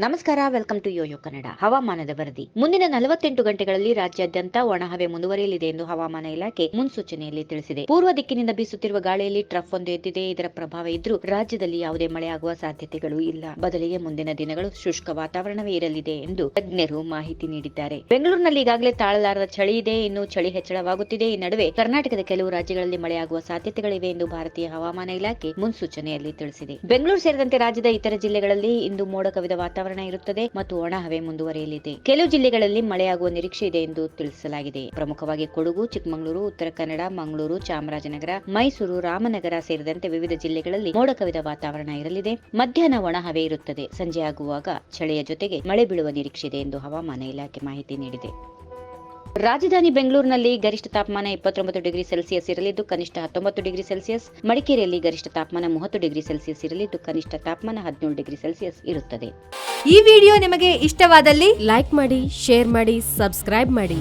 ನಮಸ್ಕಾರ, welcome to Yoyo Kannada. ಹವಾಮಾನದ ವರದಿ. ಮುಂದಿನ 48 ಗಂಟೆಗಳಲ್ಲಿ ರಾಜ್ಯಾದ್ಯಂತ ಒಣಹವೆ ಮುಂದುವರಿಯಲಿದೆ ಎಂದು ಹವಾಮಾನ ಇಲಾಖೆ ಮುನ್ಸೂಚನೆಯಲ್ಲಿ ತಿಳಿಸಿದೆ. ಪೂರ್ವ ದಿಕ್ಕಿನಿಂದ ಬೀಸುತ್ತಿರುವ ಗಾಳಿಯಲ್ಲಿ ಟ್ರಫ್ ಒಂದು ಎದ್ದಿದೆ. ಇದರ ಪ್ರಭಾವ ಇದ್ರೂ ರಾಜ್ಯದಲ್ಲಿ ಯಾವುದೇ ಮಳೆಯಾಗುವ ಸಾಧ್ಯತೆಗಳು ಇಲ್ಲ. ಬದಲಿಗೆ ಮುಂದಿನ ದಿನಗಳು ಶುಷ್ಕ ವಾತಾವರಣವೇ ಇರಲಿದೆ ಎಂದು ತಜ್ಞರು ಮಾಹಿತಿ ನೀಡಿದ್ದಾರೆ. ಬೆಂಗಳೂರಿನಲ್ಲಿ ಈಗಾಗಲೇ ತಾಳಲಾರದ ಚಳಿ ಇದೆ. ಇನ್ನು ಚಳಿ ಹೆಚ್ಚಳವಾಗುತ್ತಿದೆ. ಈ ನಡುವೆ ಕರ್ನಾಟಕದ ಕೆಲವು ರಾಜ್ಯಗಳಲ್ಲಿ ಮಳೆಯಾಗುವ ಸಾಧ್ಯತೆಗಳಿವೆ ಎಂದು ಭಾರತೀಯ ಹವಾಮಾನ ಇಲಾಖೆ ಮುನ್ಸೂಚನೆಯಲ್ಲಿ ತಿಳಿಸಿದೆ. ಬೆಂಗಳೂರು ಸೇರಿದಂತೆ ರಾಜ್ಯದ ಇತರ ಜಿಲ್ಲೆಗಳಲ್ಲಿ ಇಂದು ಮೋಡ ಕವಿದ ವಾತಾವರಣ ಇರುತ್ತದೆ ಮತ್ತು ಒಣಹವೆ ಮುಂದುವರಿಯಲಿದೆ. ಕೆಲವು ಜಿಲ್ಲೆಗಳಲ್ಲಿ ಮಳೆಯಾಗುವ ನಿರೀಕ್ಷೆ ಇದೆ ಎಂದು ತಿಳಿಸಲಾಗಿದೆ. ಪ್ರಮುಖವಾಗಿ ಕೊಡಗು, ಚಿಕ್ಕಮಗಳೂರು, ಉತ್ತರ ಕನ್ನಡ, ಮಂಗಳೂರು, ಚಾಮರಾಜನಗರ, ಮೈಸೂರು, ರಾಮನಗರ ಸೇರಿದಂತೆ ವಿವಿಧ ಜಿಲ್ಲೆಗಳಲ್ಲಿ ಮೋಡ ಕವಿದ ವಾತಾವರಣ ಇರಲಿದೆ. ಮಧ್ಯಾಹ್ನ ಒಣಹವೆ ಇರುತ್ತದೆ. ಸಂಜೆ ಆಗುವಾಗ ಚಳಿಯ ಜೊತೆಗೆ ಮಳೆ ಬೀಳುವ ನಿರೀಕ್ಷೆ ಇದೆ ಎಂದು ಹವಾಮಾನ ಇಲಾಖೆ ಮಾಹಿತಿ ನೀಡಿದೆ. ರಾಜಧಾನಿ ಬೆಂಗಳೂರಿನಲ್ಲಿ ಗರಿಷ್ಠ ತಾಪಮಾನ 29 ಡಿಗ್ರಿ ಸೆಲ್ಸಿಯಸ್ ಇರಲಿದ್ದು ಕನಿಷ್ಠ 19 ಡಿಗ್ರಿ ಸೆಲ್ಸಿಯಸ್. ಮಡಿಕೇರಿಯಲ್ಲಿ ಗರಿಷ್ಠ ತಾಪಮಾನ 30 ಡಿಗ್ರಿ ಸೆಲ್ಸಿಯಸ್ ಇರಲಿದ್ದು ಕನಿಷ್ಠ ತಾಪಮಾನ 17 ಡಿಗ್ರಿ ಸೆಲ್ಸಿಯಸ್ ಇರುತ್ತದೆ. ಈ ವಿಡಿಯೋ ನಿಮಗೆ ಇಷ್ಟವಾದಲ್ಲಿ ಲೈಕ್ ಮಾಡಿ, ಶೇರ್ ಮಾಡಿ, ಸಬ್ಸ್ಕ್ರೈಬ್ ಮಾಡಿ.